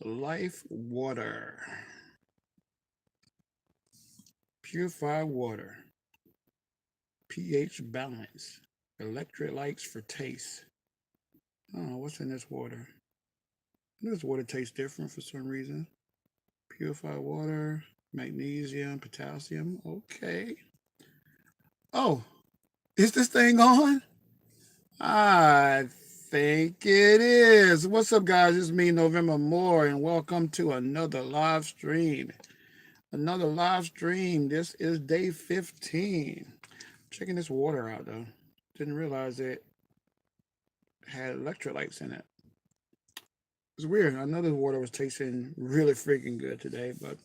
Life water. Purified water. pH balance. Electrolytes for taste. Oh, what's in this water? This water tastes different for some reason. Purified water, magnesium, potassium. Okay. Oh, is this thing on? I think it is. What's up, guys? It's me, November Moore, and welcome to another live stream. Another live stream. This is day 15. Checking this water out, though. Didn't realize it had electrolytes in it. It's weird. I know the water was tasting really freaking good today, but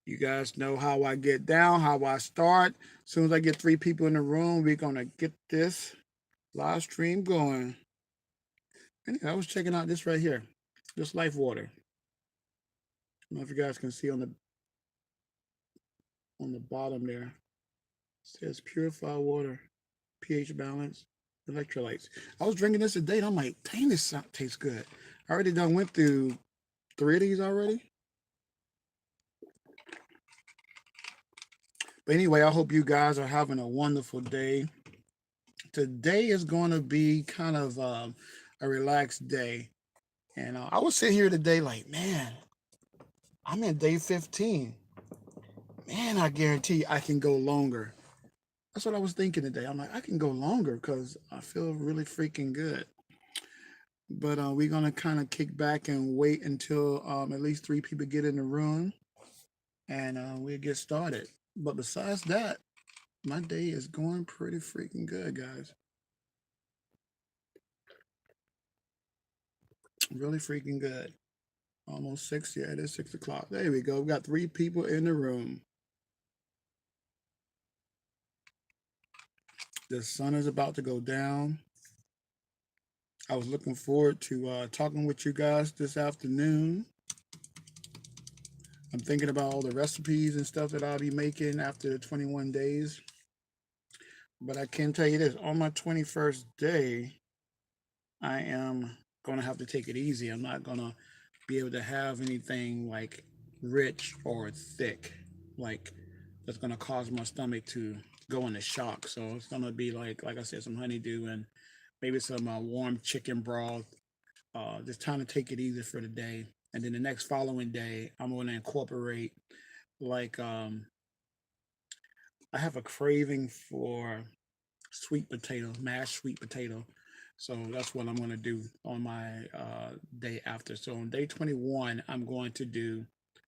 you guys know how I get down, how I start. As soon as I get 3 people in the room, we're going to get this live stream going. Anyway, I was checking out this right here. This Life Water. I don't know if you guys can see on the bottom there. It says purified water, pH balance, electrolytes. I was drinking this today and I'm like, dang, this tastes good. I already done went through 3 of these already. But anyway, I hope you guys are having a wonderful day. Today is going to be kind of a relaxed day. And I was sitting here today like, man, I'm in day 15. Man, I guarantee I can go longer. That's what I was thinking today. I'm like, I can go longer because I feel really freaking good. But we're going to kind of kick back and wait until at least 3 people get in the room. And we'll get started. But besides that, my day is going pretty freaking good, guys. Really freaking good. Almost 6. Yeah, it is 6 o'clock. There we go. We got 3 people in the room. The sun is about to go down. I was looking forward to talking with you guys this afternoon. I'm thinking about all the recipes and stuff that I'll be making after the 21 days. But I can tell you this, on my 21st day, I am going to have to take it easy. I'm not going to be able to have anything like rich or thick, like that's going to cause my stomach to go into shock. So it's going to be like I said, some honeydew and maybe some warm chicken broth. Just trying to take it easy for the day. And then the next following day, I'm going to incorporate like I have a craving for sweet potato, mashed sweet potato. So that's what I'm going to do on my day after. So on day 21, I'm going to do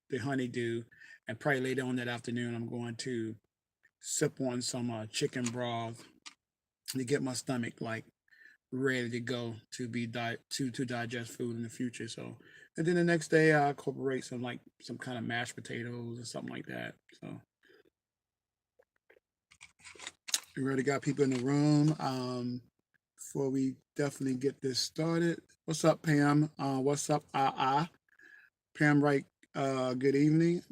the honeydew. And probably later on that afternoon, I'm going to sip on some chicken broth to get my stomach like ready to go to be to digest food in the future. So, and then the next day I incorporate some kind of mashed potatoes or something like that. So we already got people in the room. Before we definitely get this started, what's up, Pam? What's up, Pam? Right. Good evening.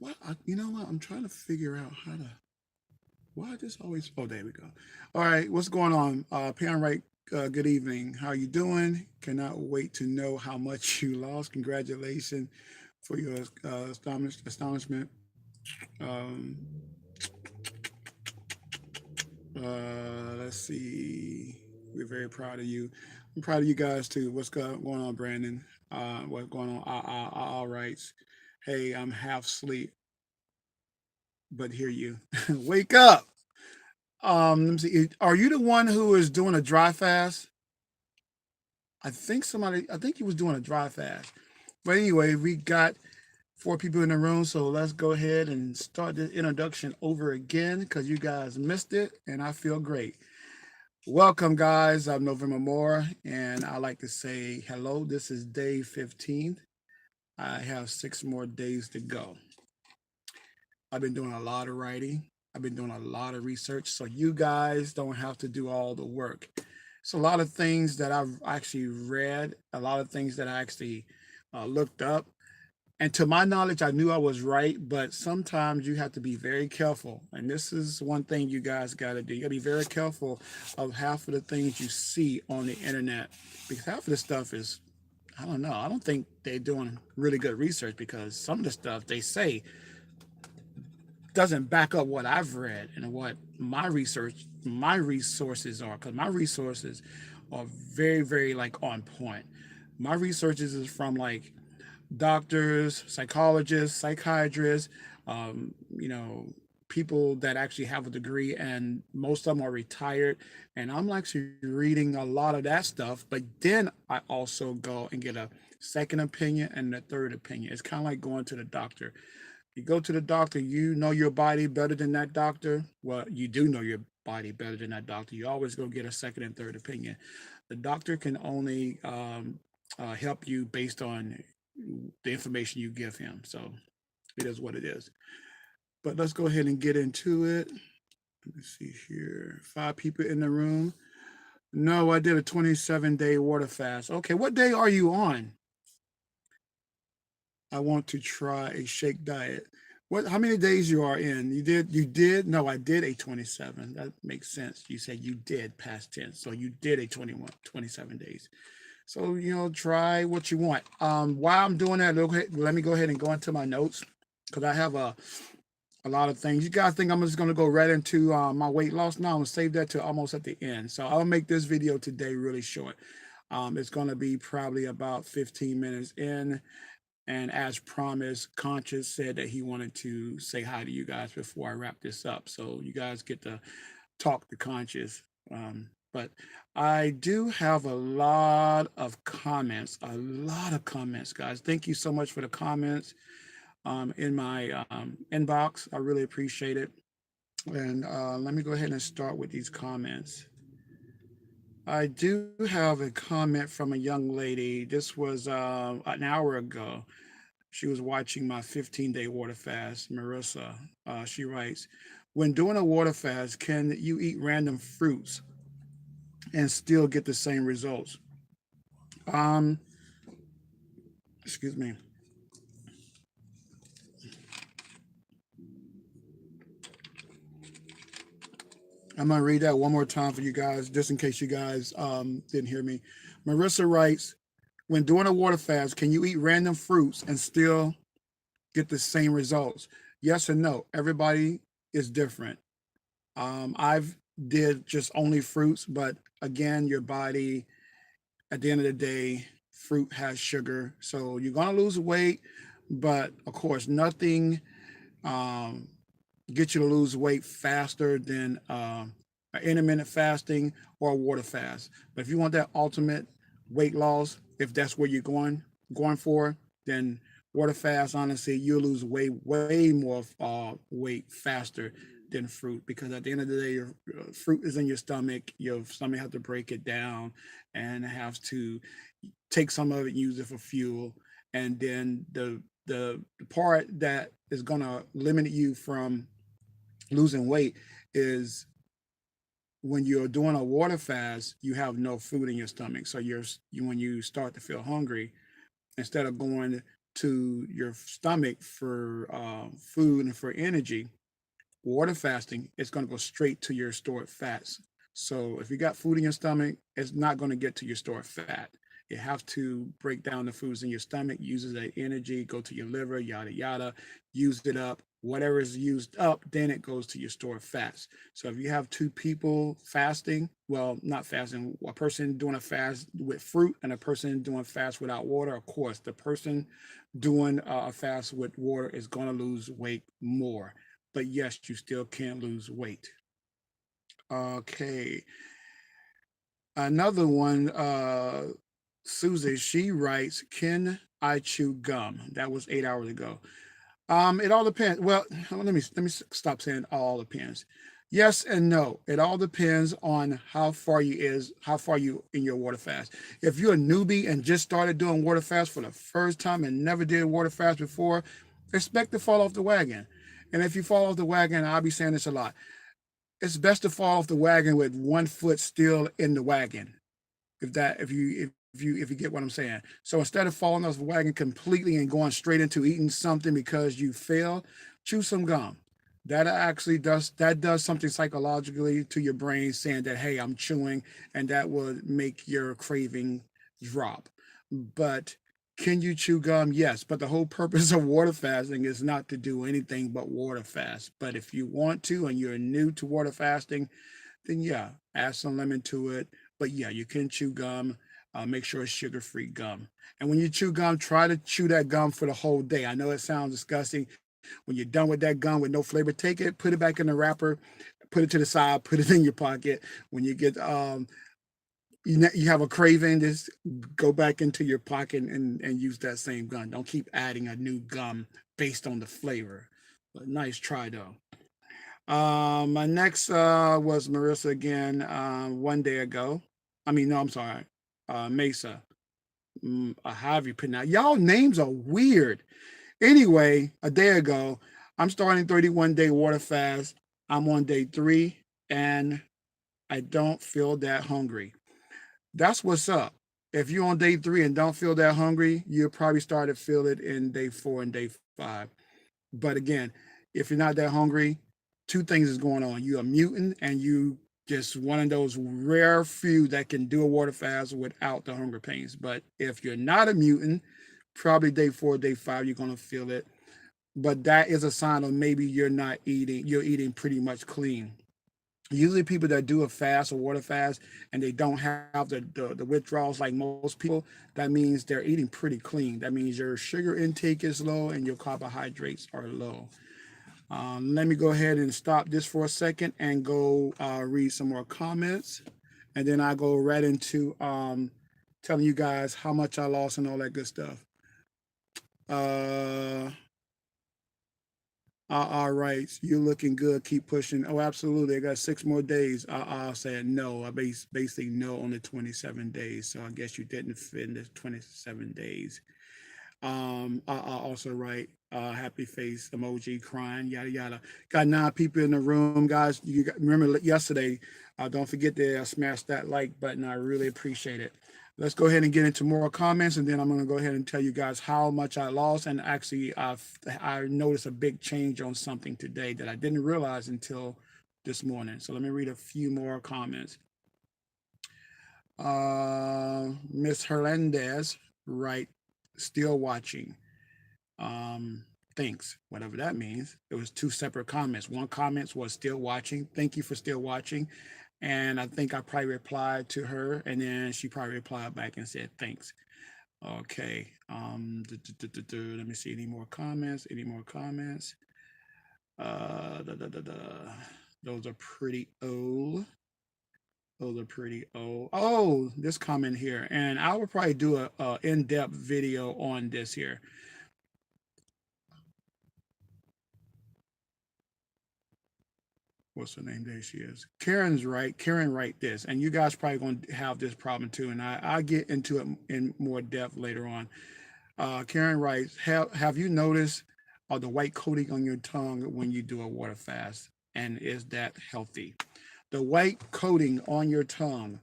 You know what? I'm trying to figure out how to. Why this always? Oh, there we go. All right, what's going on? Pam, right. Good evening. How you doing? Cannot wait to know how much you lost. Congratulations for your astonishment. Um, let's see. We're very proud of you. I'm proud of you guys too. What's going on, Brandon? What's going on? All right. Hey, I'm half asleep, but hear you. Wake up. Let me see. Are you the one who is doing a dry fast? I think he was doing a dry fast. But anyway, we got 4 people in the room, so let's go ahead and start the introduction over again because you guys missed it, and I feel great. Welcome, guys. I'm November Moore, and I like to say hello. This is day 15. I have 6 more days to go. I've been doing a lot of writing. I've been doing a lot of research, so you guys don't have to do all the work. It's a lot of things that I've actually read, a lot of things that I actually looked up. And to my knowledge, I knew I was right, but sometimes you have to be very careful. And this is one thing you guys got to do. You got to be very careful of half of the things you see on the internet because half of the stuff is I don't know. I don't think they're doing really good research because some of the stuff they say doesn't back up what I've read and what my resources are, because my resources are very, very like on point. My researches is from like doctors, psychologists, psychiatrists, you know, people that actually have a degree, and most of them are retired. And I'm actually reading a lot of that stuff. But then I also go and get a second opinion and a third opinion. It's kind of like going to the doctor. You go to the doctor, you know your body better than that doctor. Well, you do know your body better than that doctor. You always go get a second and third opinion. The doctor can only help you based on the information you give him. So it is what it is. But let's go ahead and get into it. Let me see here. 5 people in the room. No, I did a 27-day water fast. Okay, what day are you on? I want to try a shake diet. What? How many days you are in? You did? No, I did a 27. That makes sense. You said you did past tense. So you did a 21, 27 days. So, try what you want. While I'm doing that, let me go ahead and go into my notes because I have a lot of things. You guys think I'm just going to go right into my weight loss? No, I'm going to save that to almost at the end. So I'll make this video today really short. It's going to be probably about 15 minutes in. And as promised, Conscious said that he wanted to say hi to you guys before I wrap this up. So you guys get to talk to Conscious. But I do have a lot of comments, guys. Thank you so much for the comments in my inbox. I really appreciate it. And let me go ahead and start with these comments. I do have a comment from a young lady. This was an hour ago. She was watching my 15-day water fast, Marissa. She writes, when doing a water fast, can you eat random fruits and still get the same results? Excuse me. I'm going to read that one more time for you guys, just in case you guys didn't hear me. Marissa writes, when doing a water fast, can you eat random fruits and still get the same results? Yes and no. Everybody is different. I've did just only fruits, but again, your body, at the end of the day, fruit has sugar. So you're going to lose weight, but of course, nothing um, get you to lose weight faster than intermittent fasting or a water fast. But if you want that ultimate weight loss, if that's where you're going for, then water fast, honestly, you'll lose way more weight faster than fruit, because at the end of the day, your fruit is in your stomach. Your stomach has to break it down and has to take some of it, use it for fuel, and then the part that is going to limit you from losing weight is when you're doing a water fast, you have no food in your stomach. So when you start to feel hungry, instead of going to your stomach for food and for energy, water fasting, it's going to go straight to your stored fats. So if you got food in your stomach, it's not going to get to your stored fat. You have to break down the foods in your stomach, uses that energy, go to your liver, yada yada, use it up. Whatever is used up, then it goes to your stored fats. So if you have 2 people fasting, well, not fasting, a person doing a fast with fruit and a person doing fast without water, of course, the person doing a fast with water is going to lose weight more. But yes, you still can't lose weight. Okay. Another one, Susie, she writes, can I chew gum? That was 8 hours ago. It all depends. Well, let me stop saying all depends. Yes and no. It all depends on how far you in your water fast. If you're a newbie and just started doing water fast for the first time and never did water fast before, expect to fall off the wagon. And if you fall off the wagon, I'll be saying this a lot, it's best to fall off the wagon with one foot still in the wagon. If you get what I'm saying. So instead of falling off the wagon completely and going straight into eating something because you failed, chew some gum. That actually does something psychologically to your brain, saying that, hey, I'm chewing, and that will make your craving drop. But can you chew gum? Yes. But the whole purpose of water fasting is not to do anything but water fast. But if you want to and you're new to water fasting, then yeah, add some lemon to it. But yeah, you can chew gum. Make sure it's sugar-free gum. And when you chew gum, try to chew that gum for the whole day. I know it sounds disgusting. When you're done with that gum with no flavor, take it, put it back in the wrapper, put it to the side, put it in your pocket. When you get you have a craving, just go back into your pocket and use that same gum. Don't keep adding a new gum based on the flavor. But nice try though. My next was Marissa again 1 day ago. I mean, no, I'm sorry. Mesa. How have you pronounced? Y'all names are weird. Anyway, a day ago, I'm starting 31-day water fast. I'm on day 3 and I don't feel that hungry. That's what's up. If you're on day 3 and don't feel that hungry, you'll probably start to feel it in day 4 and day 5. But again, if you're not that hungry, two things is going on. You're a mutant and you just one of those rare few that can do a water fast without the hunger pains. But if you're not a mutant, probably day 4, day 5, you're going to feel it. But that is a sign of maybe you're eating pretty much clean. Usually people that do a fast or water fast and they don't have the withdrawals like most people, that means they're eating pretty clean. That means your sugar intake is low and your carbohydrates are low. Let me go ahead and stop this for a second and go read some more comments. And then I go right into telling you guys how much I lost and all that good stuff. Uh, all right, you're looking good. Keep pushing. Oh, absolutely. I got 6 more days. Said no. I basically no on the 27 days. So I guess you didn't fit in the 27 days. I also write happy face emoji, crying, yada yada. Got 9 people in the room, guys. Remember yesterday? Don't forget to smash that like button. I really appreciate it. Let's go ahead and get into more comments, and then I'm going to go ahead and tell you guys how much I lost. And actually, I noticed a big change on something today that I didn't realize until this morning. So let me read a few more comments. Miss Hernandez, right? Still watching. Thanks, whatever that means. It was 2 separate comments. One comment was still watching. Thank you for still watching. And I think I probably replied to her, and then she probably replied back and said thanks. Okay. Let me see any more comments. Any more comments? Da, da, da, da. Those are pretty old. Those are pretty old. Oh, this comment here, and I will probably do a in-depth video on this here. What's her name? There she is. Karen's right. Karen write this, and you guys probably going to have this problem too. And I'll get into it in more depth later on. Karen writes, have you noticed the white coating on your tongue when you do a water fast? And is that healthy? The white coating on your tongue.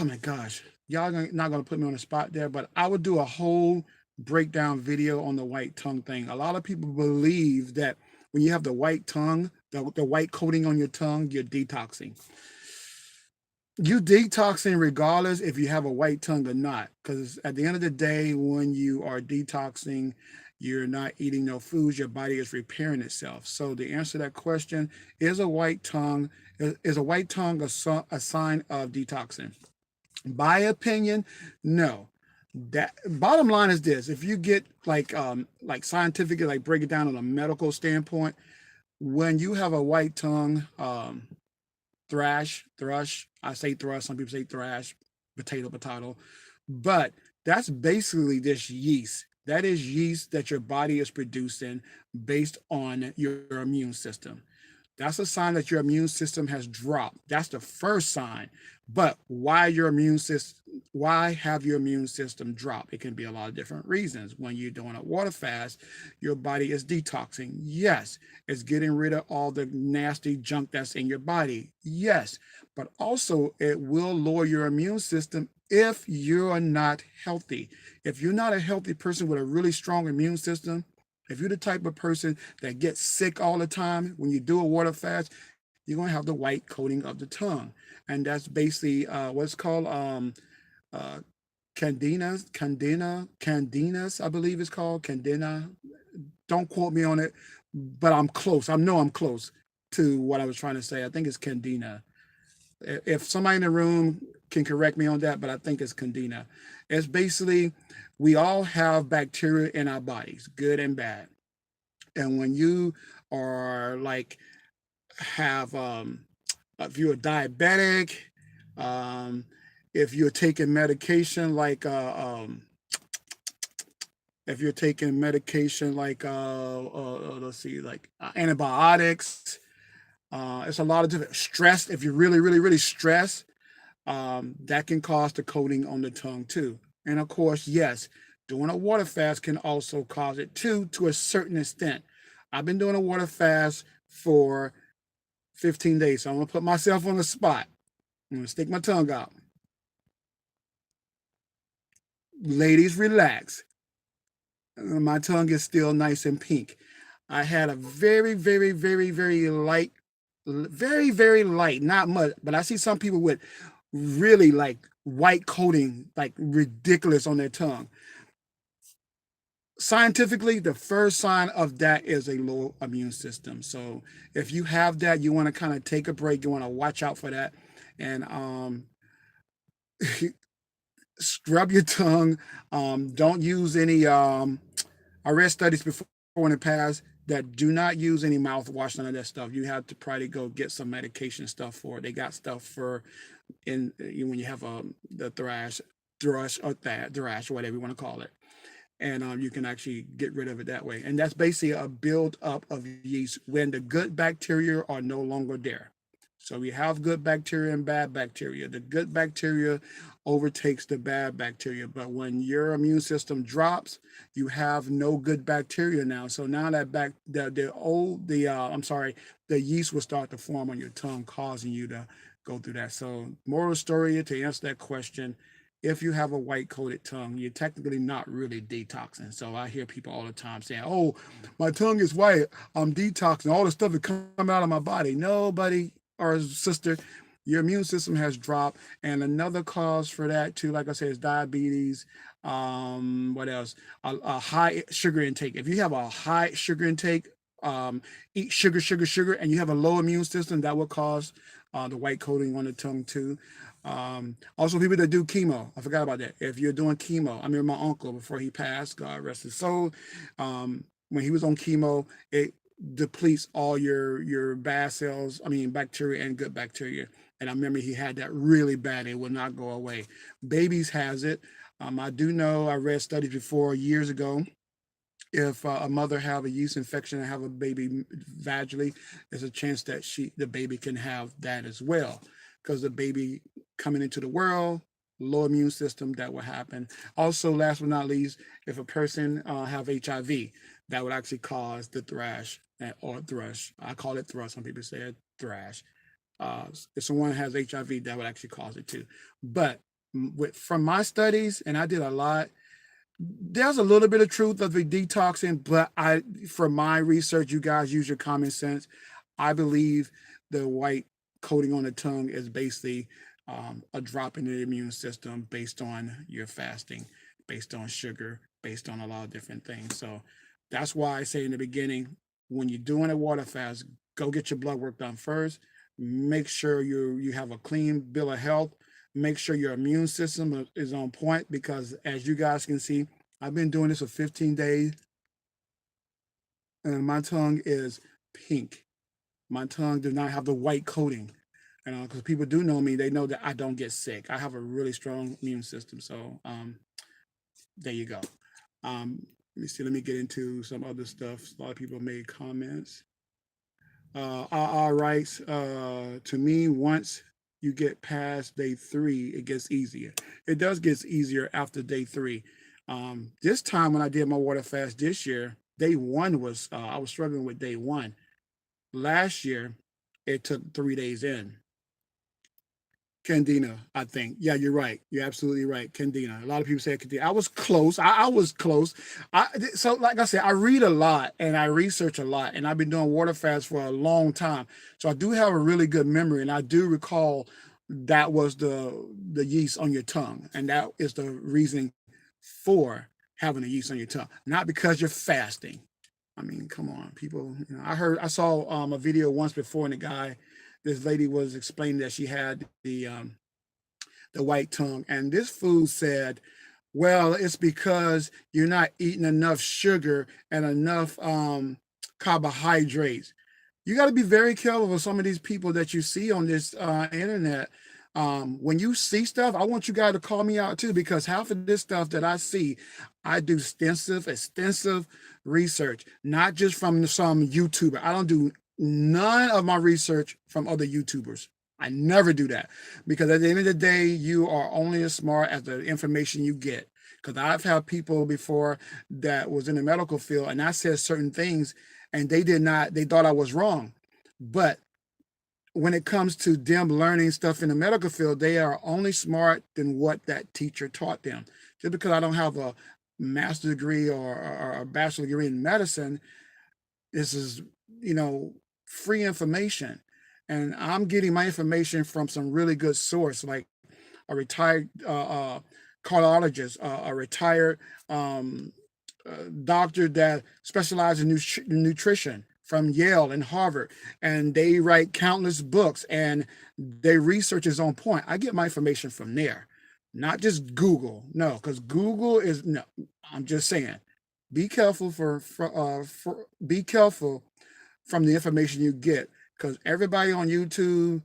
Oh my gosh. Y'all not going to put me on the spot there, but I would do a whole breakdown video on the white tongue thing. A lot of people believe that when you have the white tongue, the white coating on your tongue, you're detoxing. You detoxing regardless if you have a white tongue or not, because at the end of the day, when you are detoxing, you're not eating no foods, your body is repairing itself. So the answer to that question is a white tongue is a white tongue a sign of detoxing? My opinion, no. That bottom line is this: if you get like scientifically, like break it down on a medical standpoint, when you have a white tongue, thrush. I say thrush. Some people say thrash, potato. But that's basically this yeast. That is yeast that your body is producing based on your immune system. That's a sign that your immune system has dropped. That's the first sign. But why have your immune system drop? It can be a lot of different reasons. When you're doing a water fast, your body is detoxing. Yes. It's getting rid of all the nasty junk that's in your body. Yes. But also it will lower your immune system if you're not healthy. If you're not a healthy person with a really strong immune system, if you're the type of person that gets sick all the time, when you do a water fast, you're going to have the white coating of the tongue. And that's basically what's called Candinas, I believe it's called Candina. Don't quote me on it, but I'm close. I know I'm close to what I was trying to say. I think it's Candina. If somebody in the room can correct me on that, but I think it's Candina. It's basically we all have bacteria in our bodies, good and bad. And when you are like have if you're diabetic, um, if you're taking medication like if you're taking medication like let's see, like antibiotics, it's a lot of different stress. If you're really stressed, that can cause the coating on the tongue too. And of course, yes, doing a water fast can also cause it too, to a certain extent. I've been doing a water fast for 15 days, so I'm gonna put myself on the spot. I'm gonna stick my tongue out. Ladies, relax. My tongue is still nice and pink. I had a very light, very light, not much, but I see some people with really like white coating, like ridiculous on their tongue. Scientifically, the first sign of that is a low immune system. So if you have that, you want to kind of take a break. You want to watch out for that, and scrub your tongue. Don't use any. I read studies before in the past that do not use any mouthwash, none of that stuff. You have to probably go get some medication stuff for it. They got stuff for in when you have the thrush or that thrush, whatever you want to call it, and you can actually get rid of it that way. And that's basically a build up of yeast when the good bacteria are no longer there. So we have good bacteria and bad bacteria. The good bacteria overtakes the bad bacteria, but when your immune system drops, you have no good bacteria now. So now that the yeast will start to form on your tongue, causing you to go through that. So moral story, to answer that question, if you have a white coated tongue, you're technically not really detoxing. So I hear people all the time saying, "Oh, my tongue is white. I'm detoxing. All the stuff is coming out of my body." No, buddy or sister, your immune system has dropped. And another cause for that too, like I said, is diabetes. What else? A high sugar intake. If you have a high sugar intake, eat sugar, and you have a low immune system, that will cause the white coating on the tongue too. Also, people that do chemo, I forgot about that. If you're doing chemo, I mean, my uncle, before he passed, God rest his soul, when he was on chemo, it depletes all your bad cells, I mean, bacteria and good bacteria. And I remember he had that really bad. It will not go away. Babies has it. I do know, I read studies before years ago. If a mother have a yeast infection and have a baby vaginally, there's a chance that the baby can have that as well, because the baby coming into the world, low immune system, that will happen. Also, last but not least, if a person have HIV, that would actually cause the thrush or thrush. I call it thrush. Some people say it thrush. If someone has HIV, that would actually cause it too. But from my studies, and I did a lot, there's a little bit of truth of the detoxing, but from my research, you guys use your common sense. I believe the white coating on the tongue is basically a drop in the immune system based on your fasting, based on sugar, based on a lot of different things. So that's why I say in the beginning, when you're doing a water fast, go get your blood work done first. Make sure you have a clean bill of health. Make sure your immune system is on point, because as you guys can see, I've been doing this for 15 days and my tongue is pink. My tongue does not have the white coating. Because people do know me, they know that I don't get sick. I have a really strong immune system. So there you go. Let me see. Let me get into some other stuff. A lot of people made comments. Writes, to me, once you get past day 3, it gets easier. It does get easier after day 3. This time when I did my water fast this year, day 1 was, I was struggling with day 1. Last year, it took 3 days in. Candina, I think. Yeah, you're right. You're absolutely right. Candina. A lot of people say Candina. I was close. I was close. So like I said, I read a lot and I research a lot, and I've been doing water fasts for a long time. So I do have a really good memory, and I do recall that was the yeast on your tongue, and that is the reasoning for having a yeast on your tongue, not because you're fasting. I mean, come on, people. You know, I saw a video once before, and this lady was explaining that she had the white tongue, and this food said, well, it's because you're not eating enough sugar and enough carbohydrates. You got to be very careful with some of these people that you see on this internet. When you see stuff, I want you guys to call me out too, because half of this stuff that I see, I do extensive research, not just from some YouTuber. I don't do none of my research from other YouTubers. I never do that, because at the end of the day, you are only as smart as the information you get. Because I've had people before that was in the medical field, and I said certain things, and they thought I was wrong. But when it comes to them learning stuff in the medical field, they are only smart than what that teacher taught them. Just because I don't have a master's degree or a bachelor's degree in medicine, this is, free information. And I'm getting my information from some really good source, like a retired cardiologist, a retired doctor that specializes in nutrition from Yale and Harvard, and they write countless books, and their research is on point. I get my information from there, not just Google. No, because Google is no. I'm just saying, be careful be careful from the information you get, because everybody on YouTube,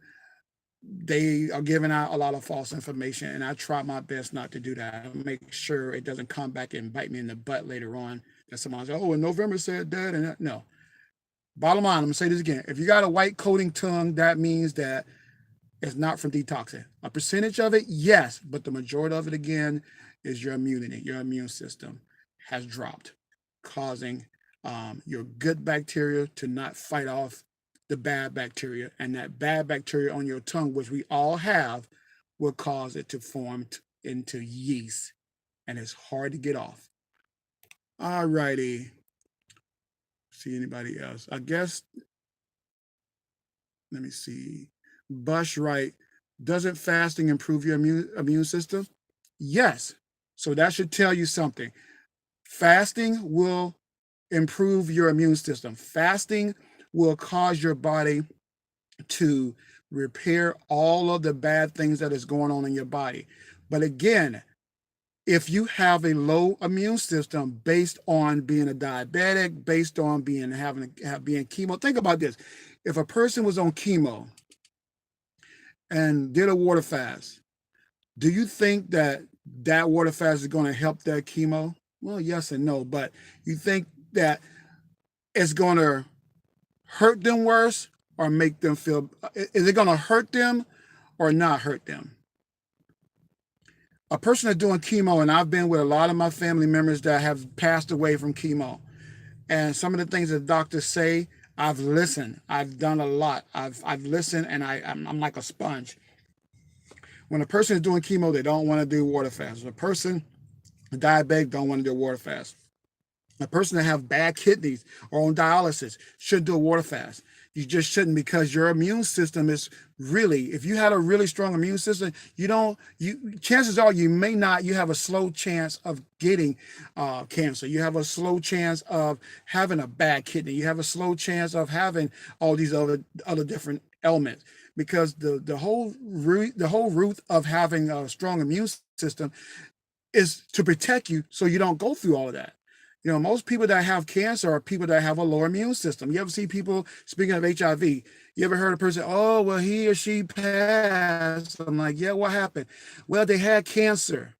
they are giving out a lot of false information, and I try my best not to do that. I make sure it doesn't come back and bite me in the butt later on. That someone says, "Oh, in November said that," and that. No. Bottom line, I'm gonna say this again: if you got a white coating tongue, that means that it's not from detoxing. A percentage of it, yes, but the majority of it, again, is your immunity. Your immune system has dropped, causing your good bacteria to not fight off the bad bacteria, and that bad bacteria on your tongue, which we all have, will cause it to form into yeast, and it's hard to get off. All righty. See anybody else? I guess, let me see. Bush, right? Doesn't fasting improve your immune system? Yes. So that should tell you something. Fasting will improve your immune system. Fasting will cause your body to repair all of the bad things that is going on in your body. But again, if you have a low immune system based on being a diabetic, based on being chemo, think about this. If a person was on chemo and did a water fast, do you think that water fast is going to help that chemo? Well, yes and no, but you think that it's going to hurt them worse or make them feel, is it going to hurt them or not hurt them? A person that's doing chemo, and I've been with a lot of my family members that have passed away from chemo, and some of the things that doctors say, I've listened. I've done a lot. I've listened, and I'm like a sponge. When a person is doing chemo, they don't want to do water fast. A person, a diabetic, don't want to do water fast. A person that have bad kidneys or on dialysis should do a water fast. You just shouldn't, because your immune system is really, if you had a really strong immune system, chances are you have a slow chance of getting cancer. You have a slow chance of having a bad kidney. You have a slow chance of having all these other different ailments, because the whole root of having a strong immune system is to protect you so you don't go through all of that. Most people that have cancer are people that have a lower immune system. You ever see people, speaking of HIV, you ever heard a person, oh, well, he or she passed? I'm like, yeah, what happened? Well, they had cancer.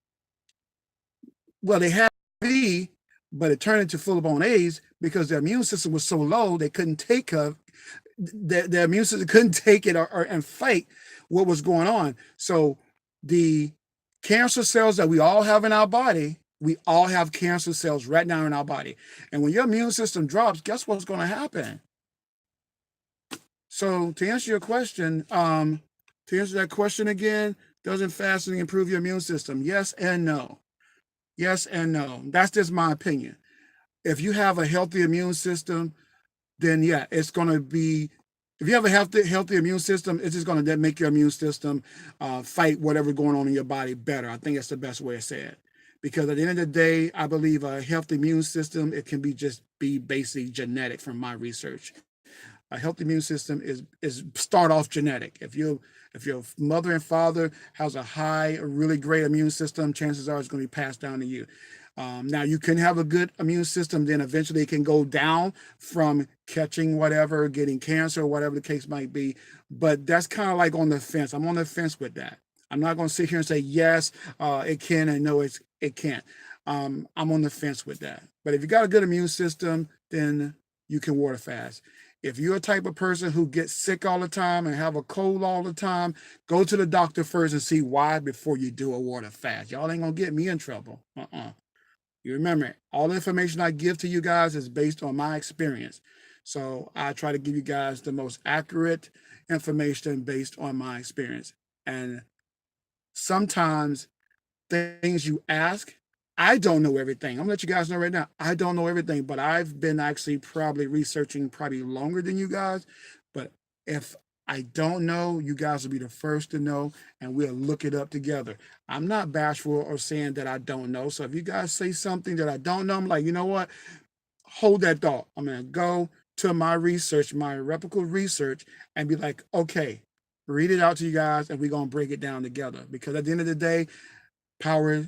Well, they had HIV, but it turned into full-blown AIDS because their immune system was so low, they couldn't take their immune system couldn't take it and fight what was going on. So the cancer cells that we all have in our body, we all have cancer cells right now in our body. And when your immune system drops, guess what's going to happen? So to answer your question, again, doesn't fasting improve your immune system? Yes and no. Yes and no. That's just my opinion. If you have a healthy immune system, then yeah, it's going to be if you have a healthy immune system, it's just going to make your immune system fight whatever's going on in your body better. I think that's the best way to say it. Because at the end of the day, I believe a healthy immune system, it can be basically genetic from my research. A healthy immune system is start off genetic. If your mother and father has a high, a really great immune system, chances are it's going to be passed down to you. Now you can have a good immune system, then eventually it can go down from catching whatever, getting cancer, or whatever the case might be. But that's kind of like on the fence. I'm on the fence with that. I'm not going to sit here and say yes, it can, and no, it can't. I'm on the fence with that. But if you got a good immune system, then you can water fast. If you're a type of person who gets sick all the time and have a cold all the time, go to the doctor first and see why before you do a water fast. Y'all ain't gonna get me in trouble. You remember, all the information I give to you guys is based on my experience. So I try to give you guys the most accurate information based on my experience. And sometimes things you ask, I don't know everything. I'm gonna let you guys know right now. I don't know everything, but I've been actually probably researching probably longer than you guys. But if I don't know, you guys will be the first to know, and we'll look it up together. I'm not bashful or saying that I don't know. So if you guys say something that I don't know, I'm like, you know what? Hold that thought. I'm gonna go to my research, my reputable research, and be like, okay, read it out to you guys, and we're gonna break it down together. Because at the end of the day, power,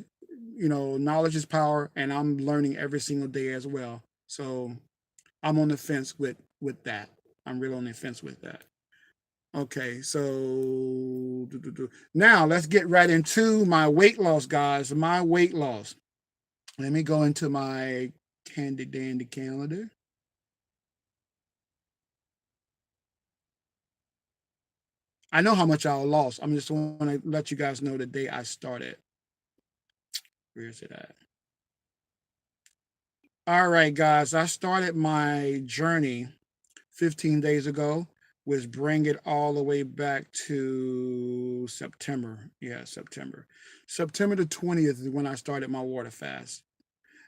knowledge is power, and I'm learning every single day as well. So I'm on the fence with that. I'm really on the fence with that. Okay, so now let's get right into my weight loss, guys. My weight loss. Let me go into my handy dandy calendar. I know how much I lost. I'm just want to let you guys know the day I started. Where is it at? All right, guys. I started my journey 15 days ago, which bring it all the way back to September. Yeah, September. September the 20th is when I started my water fast.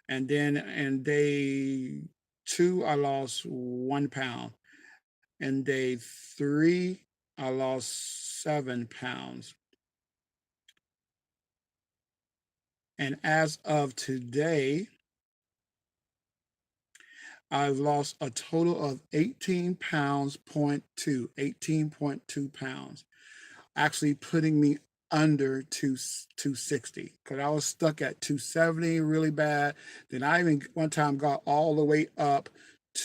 And then in day two, I lost 1 pound. In day three, I lost 7 pounds. And as of today, I've lost a total of 18 pounds, 18.2 pounds, actually putting me under 260 because I was stuck at 270 really bad. Then I even one time got all the way up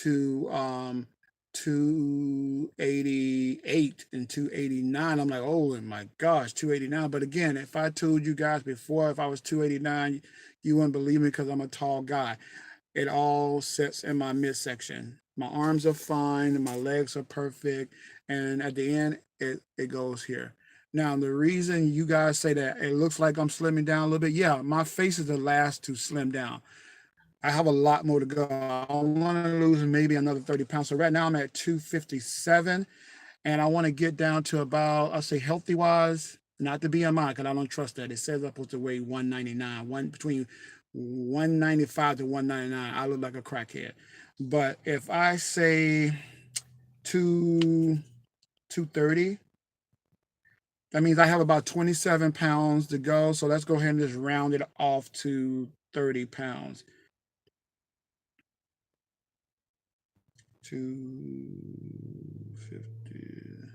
to 288 and 289. I'm like, oh my gosh, 289. But again, if I told you guys before if I was 289, you wouldn't believe me because I'm a tall guy. It all sits in my midsection. My arms are fine, my legs are perfect, and at the end, it goes here. Now, the reason you guys say that it looks like I'm slimming down a little bit, yeah, my face is the last to slim down. I have a lot more to go. I want to lose maybe another 30 pounds. So right now I'm at 257, and I want to get down to about, I'll say healthy wise, not the BMI, because I don't trust that. It says I'm supposed to weigh 199, between 195 to 199. I look like a crackhead. But if I say 230, that means I have about 27 pounds to go. So let's go ahead and just round it off to 30 pounds. 250,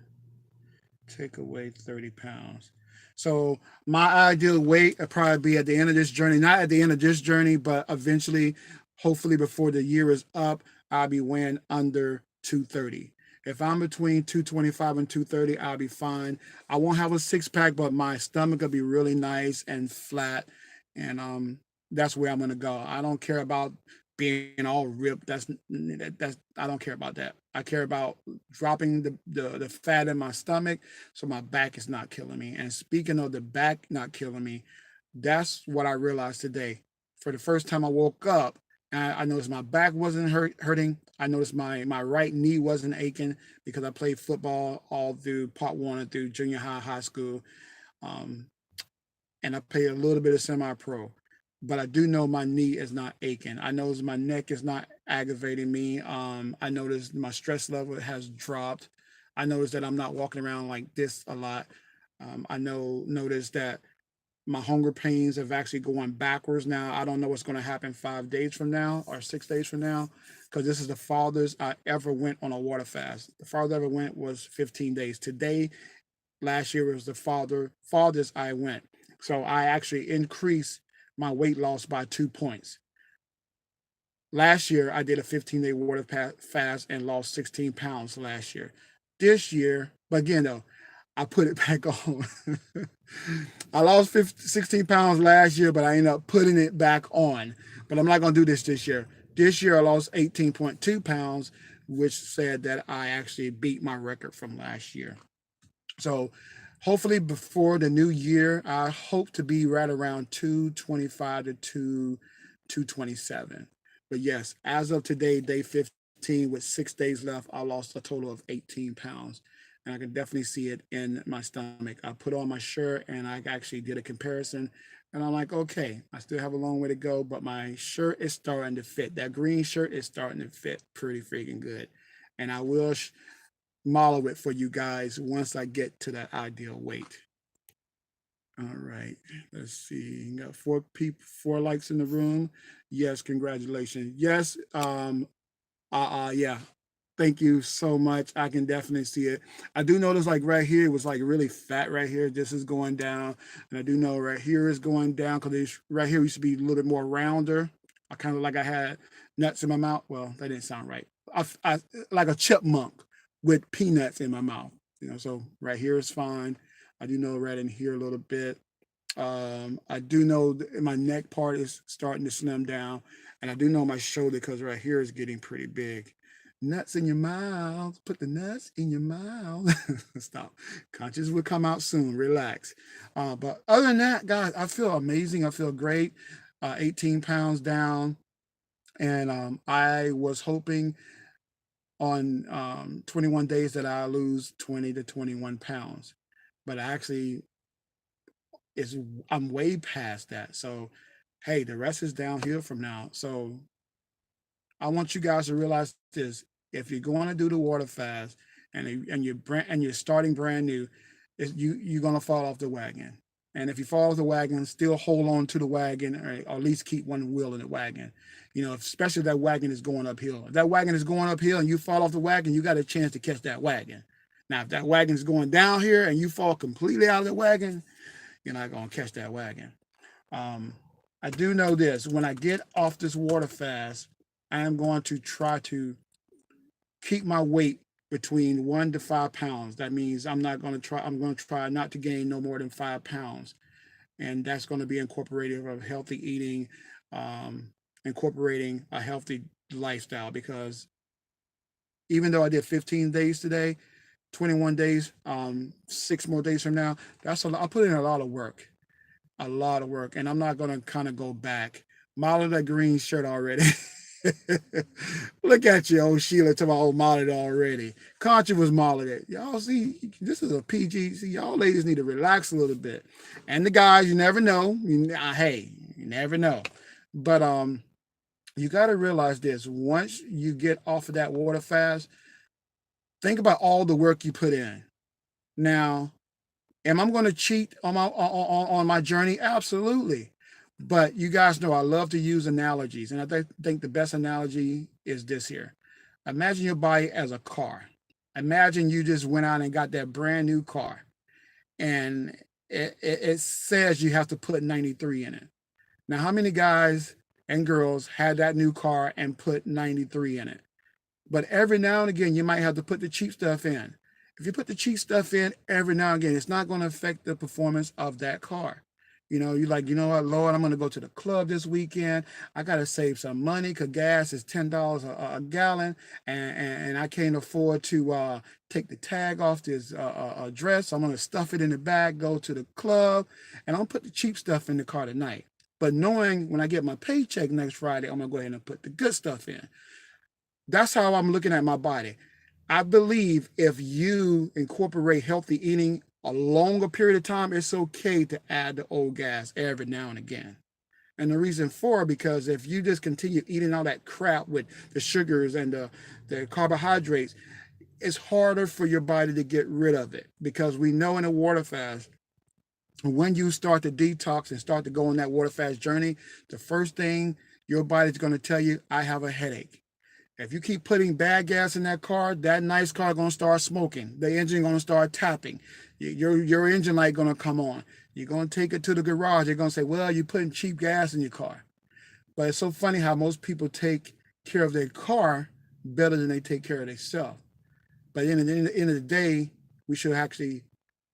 take away 30 pounds. So my ideal weight would probably be at the end of this journey, not at the end of this journey, but eventually, hopefully before the year is up, I'll be weighing under 230. If I'm between 225 and 230, I'll be fine. I won't have a six pack, but my stomach will be really nice and flat. And that's where I'm gonna go. I don't care about being all ripped. That's I don't care about that. I care about dropping the fat in my stomach so my back is not killing me. And speaking of the back not killing me, that's what I realized today. For the first time I woke up, and I noticed my back wasn't hurting. I noticed my right knee wasn't aching because I played football all through Part 1 and through junior high school. Um, and I played a little bit of semi-pro. But I do know my knee is not aching. I notice my neck is not aggravating me. I noticed my stress level has dropped. I noticed that I'm not walking around like this a lot. I noticed that my hunger pains have actually going backwards now. I don't know what's going to happen 5 days from now or 6 days from now, because this is the farthest I ever went on a water fast. The farthest I ever went was 15 days. Today, last year was the farthest I went. So I actually increased my weight loss by 2 points. Last year, I did a 15-day water fast and lost 16 pounds last year. This year, but again, though, I put it back on. I lost 16 pounds last year, but I ended up putting it back on. But I'm not going to do this year. This year, I lost 18.2 pounds, which said that I actually beat my record from last year. So hopefully before the new year, I hope to be right around 225 to 227. But yes, as of today, day 15, with 6 days left, I lost a total of 18 pounds. And I can definitely see it in my stomach. I put on my shirt and I actually did a comparison. And I'm like, okay, I still have a long way to go, but my shirt is starting to fit. That green shirt is starting to fit pretty freaking good. And I will model it for you guys once I get to that ideal weight. All right, let's see. You got 4 likes in the room. Yes, congratulations. Yes, yeah. Thank you so much. I can definitely see it. I do notice like right here it was like really fat right here. This is going down, and I do know right here is going down because right here used to be a little bit more rounder. I kind of like I had nuts in my mouth. Well, that didn't sound right. I like a chipmunk with peanuts in my mouth. So right here is fine. I do know right in here a little bit. I do know my neck part is starting to slim down, and I do know my shoulder because right here is getting pretty big. Nuts in your mouth. Put the nuts in your mouth. Stop. Conscious will come out soon. Relax. But other than that, guys, I feel amazing. I feel great. 18 pounds down, and I was hoping on 21 days that I lose 20 to 21 pounds, but actually is I'm way past that. So, hey, the rest is downhill from now. So, I want you guys to realize this: if you're going to do the water fast and you're starting brand new, you're gonna fall off the wagon. And if you fall off the wagon, still hold on to the wagon, or at least keep one wheel in the wagon. Especially if that wagon is going uphill. If that wagon is going uphill and you fall off the wagon, you got a chance to catch that wagon. Now, if that wagon is going down here and you fall completely out of the wagon, you're not going to catch that wagon. I do know this: when I get off this water fast, I am going to try to keep my weight between 1 to 5 pounds. That means I'm going to try not to gain no more than 5 pounds. And that's going to be incorporated of healthy eating, incorporating a healthy lifestyle. Because even though I did 15 days today, 21 days, 6 more days from now, I put in a lot of work. A lot of work. And I'm not going to kind of go back. Model that green shirt already. Look at you, old Sheila, to my old modded already. Contra was modded. Y'all see, this is a PG. See, y'all ladies need to relax a little bit. And the guys, you never know. Hey, you never know. But you got to realize this: once you get off of that water fast, think about all the work you put in. Now, am I going to cheat on my journey? Absolutely. But you guys know I love to use analogies, and I think the best analogy is this here. Imagine your body as a car. Imagine you just went out and got that brand new car, and it says you have to put 93 in it. Now, how many guys and girls had that new car and put 93 in it? But every now and again, you might have to put the cheap stuff in. If you put the cheap stuff in every now and again, it's not going to affect the performance of that car. You're like, you know what, Lord, I'm going to go to the club this weekend. I got to save some money because gas is $10 a gallon, and I can't afford to take the tag off this dress. So I'm going to stuff it in the bag, go to the club, and I'll put the cheap stuff in the car tonight. But knowing when I get my paycheck next Friday, I'm going to go ahead and put the good stuff in. That's how I'm looking at my body. I believe if you incorporate healthy eating a longer period of time, it's okay to add the old gas every now and again. And the reason for, because if you just continue eating all that crap with the sugars and the carbohydrates, it's harder for your body to get rid of it, because we know in a water fast, when you start to detox and start to go on that water fast journey, the first thing your body's going to tell you, I have a headache. If you keep putting bad gas in that car, that nice car going to start smoking. The engine going to start tapping. Your engine light going to come on. You're going to take it to the garage. They're going to say, well, you're putting cheap gas in your car. But it's so funny how most people take care of their car better than they take care of themselves. But in the end of the day, we should actually,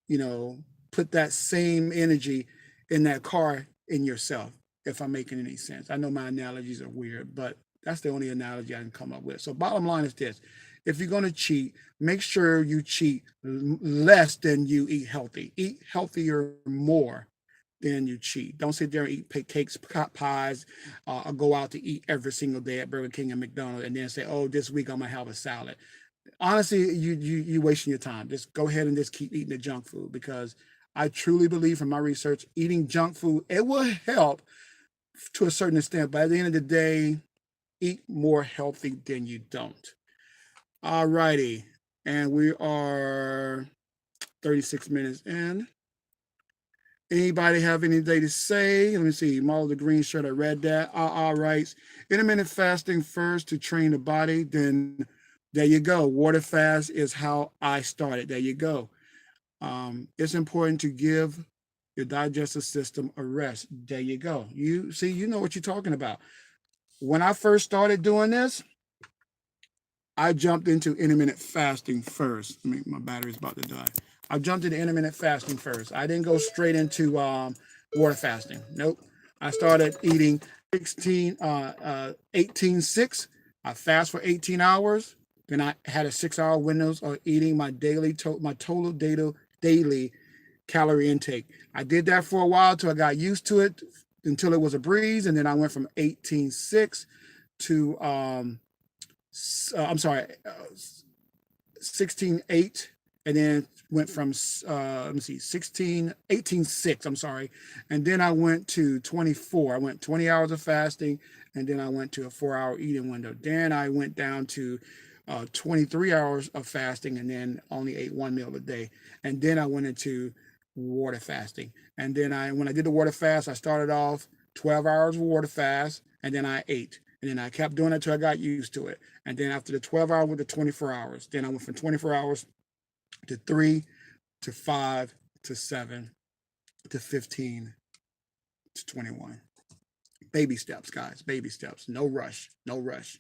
you know, put that same energy in that car in yourself, if I'm making any sense. I know my analogies are weird, but that's the only analogy I can come up with. So bottom line is this: if you're going to cheat, make sure you cheat less than you eat healthy. Eat healthier more than you cheat. Don't sit there and eat cakes, pies, or go out to eat every single day at Burger King and McDonald's, and then say, oh, this week I'm going to have a salad. Honestly, you wasting your time. Just go ahead and just keep eating the junk food, because I truly believe from my research, eating junk food, it will help to a certain extent, but at the end of the day, eat more healthy than you don't. All righty. And we are 36 minutes in. Anybody have anything to say? Let me see. Model the green shirt, I read that. Writes, intermittent fasting first to train the body. Then there you go. Water fast is how I started. There you go. It's important to give your digestive system a rest. There you go. You see, you know what you're talking about. When I first started doing this, I jumped into intermittent fasting first. I mean, my battery's about to die. I jumped into intermittent fasting first. I didn't go straight into water fasting. Nope. I started eating 18-6. I fast for 18 hours. Then I had a 6-hour windows of eating my total daily calorie intake. I did that for a while till I got used to it, until it was a breeze, and then I went from 18-6 to 16-8, and then went from 18-6, I'm sorry, and then I went to 24. I went 20 hours of fasting, and then I went to a 4-hour eating window. Then I went down to 23 hours of fasting, and then only ate one meal a day. And then I went into water fasting. And then when I did the water fast, I started off 12 hours of water fast, and then I ate. And then I kept doing it until I got used to it. And then after the 12 hours, went to 24 hours. Then I went from 24 hours to 3 to 5 to 7 to 15 to 21. Baby steps, guys. Baby steps. No rush. No rush.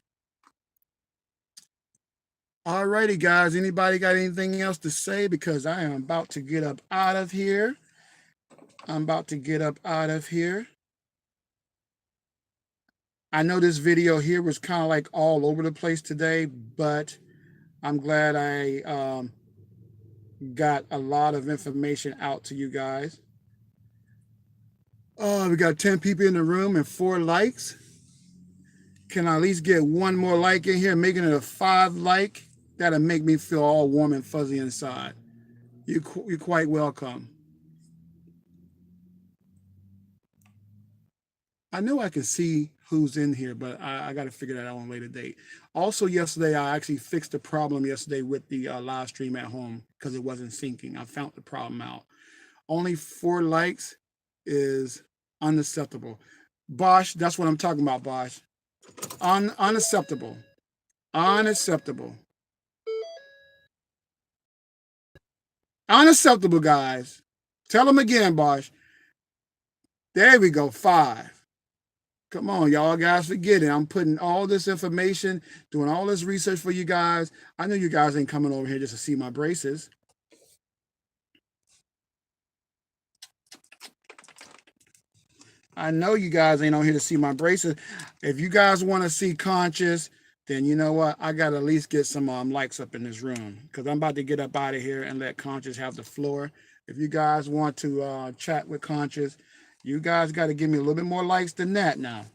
All righty, guys. Anybody got anything else to say? Because I am about to get up out of here. I know this video here was kind of like all over the place today, but I'm glad I got a lot of information out to you guys. We got 10 people in the room and 4 likes. Can I at least get one more like in here, making it a 5 like? That'll make me feel all warm and fuzzy inside. You're quite welcome. I know I can see who's in here, but I got to figure that out on a later date. Also, yesterday, I actually fixed the problem yesterday with the live stream at home, because it wasn't syncing. I found the problem out. Only 4 likes is unacceptable. Bosch, that's what I'm talking about, Bosch. Unacceptable. Unacceptable. Unacceptable, guys. Tell them again, Bosch. There we go, 5. Come on, y'all guys, forget it. I'm putting all this information, doing all this research for you guys. I know you guys ain't coming over here just to see my braces. I know you guys ain't on here to see my braces. If you guys want to see Conscious, then you know what? I got to at least get some likes up in this room, because I'm about to get up out of here and let Conscious have the floor. If you guys want to chat with Conscious, you guys got to give me a little bit more likes than that now.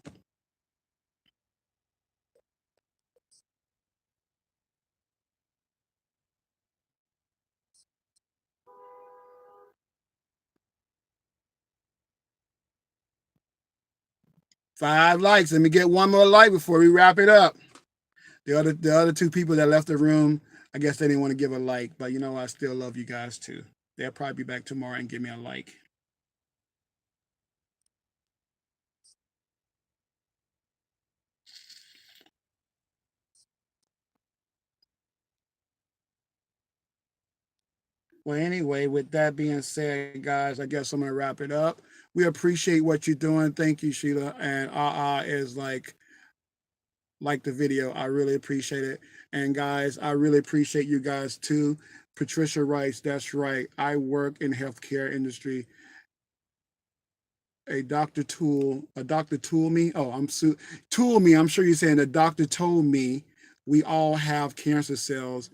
Five likes. Let me get one more like before we wrap it up. The other 2 people that left the room, I guess they didn't want to give a like, but you know, I still love you guys too. They'll probably be back tomorrow and give me a like. Well, anyway, with that being said, guys, I guess I'm gonna wrap it up. We appreciate what you're doing. Thank you, Sheila. And is like the video. I really appreciate it. And guys, I really appreciate you guys too. Patricia writes, that's right. I work in healthcare industry. A doctor tool me. Oh, tool me. I'm sure you're saying the doctor told me we all have cancer cells.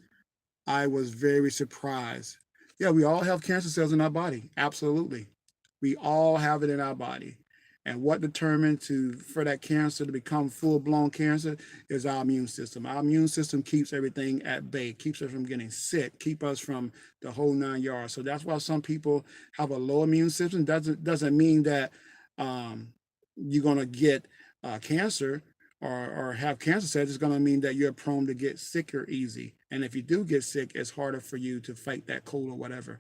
I was very surprised. Yeah, we all have cancer cells in our body. Absolutely. We all have it in our body. And what determines for that cancer to become full-blown cancer is our immune system. Our immune system keeps everything at bay, keeps us from getting sick, keep us from the whole 9 yards. So that's why some people have a low immune system. Doesn't mean that you're gonna get cancer or have cancer cells. It's gonna mean that you're prone to get sicker easy. And if you do get sick, it's harder for you to fight that cold or whatever.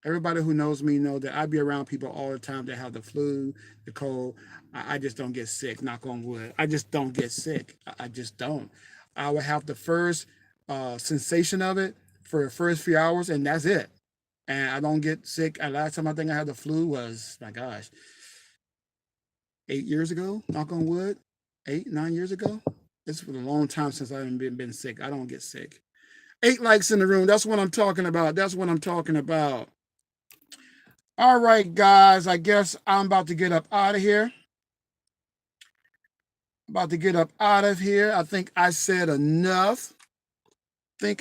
Everybody who knows me know that I be around people all the time that have the flu, the cold. I just don't get sick, knock on wood. I just don't get sick. I just don't. I would have the first sensation of it for the first few hours, and that's it. And I don't get sick. Last time I think I had the flu was, my gosh, 8 years ago, knock on wood, 8, 9 years ago. It's been a long time since I haven't been sick. I don't get sick. 8 likes in the room. That's what I'm talking about. That's what I'm talking about. All right, guys. I guess I'm about to get up out of here. About to get up out of here. I think I said enough. But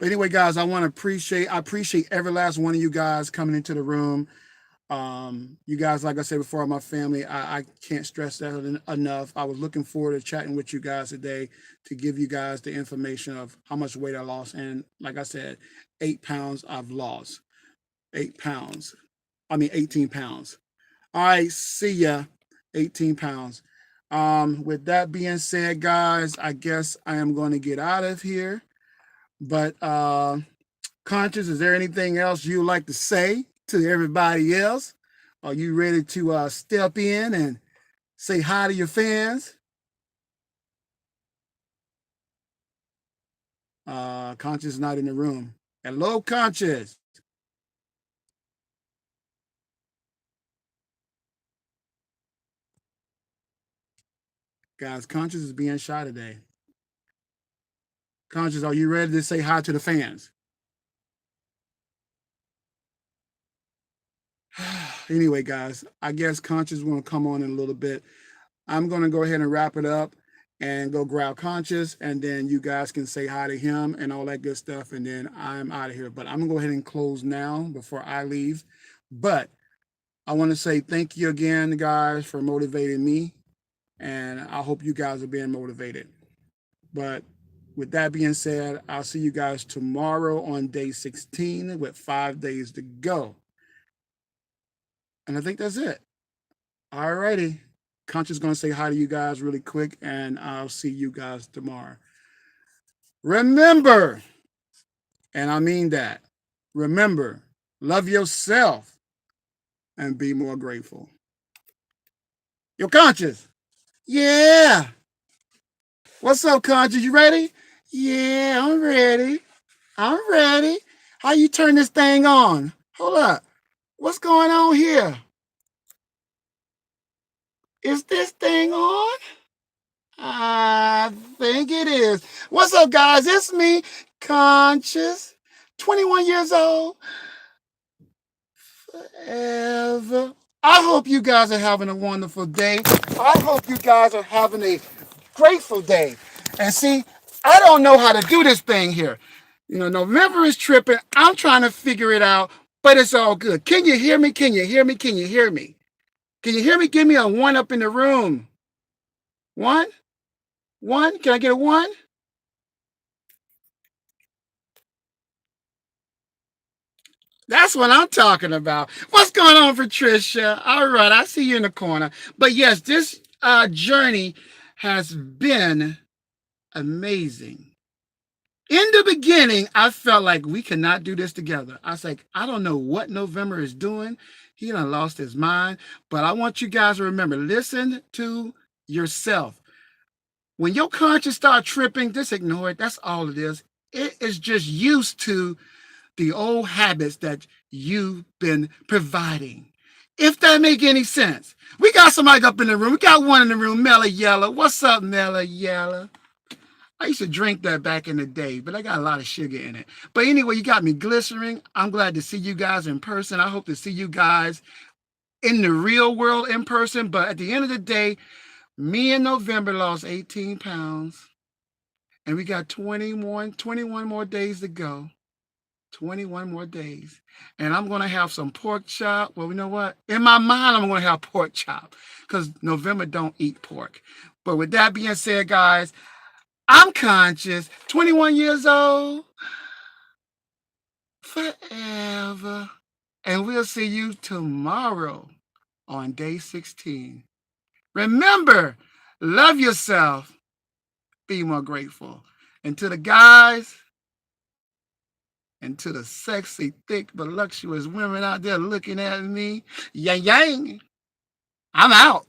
anyway, guys, I appreciate every last one of you guys coming into the room. You guys, like I said before, my family, I can't stress that enough. I was looking forward to chatting with you guys today to give you guys the information of how much weight I lost. And like I said, 8 pounds I've lost. 8 pounds. 18 pounds. All right, see ya. 18 pounds. With that being said, guys, I guess I am going to get out of here. But Conscious, is there anything else you'd like to say to everybody else? Are you ready to step in and say hi to your fans? Conscious is not in the room. Hello, Conscious. Guys, Conscious is being shy today. Conscious, are you ready to say hi to the fans? Anyway, guys, I guess Conscious is going to come on in a little bit. I'm going to go ahead and wrap it up and go grab Conscious, and then you guys can say hi to him and all that good stuff, and then I'm out of here. But I'm going to go ahead and close now before I leave. But I want to say thank you again, guys, for motivating me, and I hope you guys are being motivated. But with that being said, I'll see you guys tomorrow on day 16 with 5 days to go. And I think that's it. All righty. Conscious going to say hi to you guys really quick, and I'll see you guys tomorrow. Remember, and I mean that, remember, love yourself and be more grateful. Yo, Conscious. Yeah. What's up, Conscious? You ready? Yeah, I'm ready. I'm ready. How you turn this thing on? Hold up. What's going on here? Is this thing on? I think it is. What's up, guys? It's me, Conscious, 21 years old, forever. I hope you guys are having a wonderful day. I hope you guys are having a grateful day. And see, I don't know how to do this thing here. You know, November is tripping. I'm trying to figure it out, but it's all good. Can you hear me? Can you hear me? Can you hear me? Can you hear me? Give me a one up in the room. One? One? Can I get a one? That's what I'm talking about. What's going on, Patricia? All right, I see you in the corner. But yes, this journey has been amazing. In the beginning, I felt like we cannot do this together. I was like, I don't know what November is doing. He done lost his mind. But I want you guys to remember, listen to yourself. When your conscience start tripping, just ignore it. That's all it is. It is just used to the old habits that you've been providing. If that make any sense. We got somebody up in the room. We got one in the room, Mella Yella. What's up, Mella Yella? I used to drink that back in the day, but I got a lot of sugar in it. But anyway, you got me glycerin. I'm glad to see you guys in person. I hope to see you guys in the real world in person. But at the end of the day, me in November lost 18 pounds. And we got 21 more days to go. 21 more days. And I'm going to have some pork chop. Well, you know what? In my mind, I'm going to have pork chop because November don't eat pork. But with that being said, guys, I'm conscious, 21 years old, forever. And we'll see you tomorrow on day 16. Remember, love yourself. Be more grateful. And to the guys, and to the sexy, thick, voluptuous women out there looking at me, yang yang, I'm out.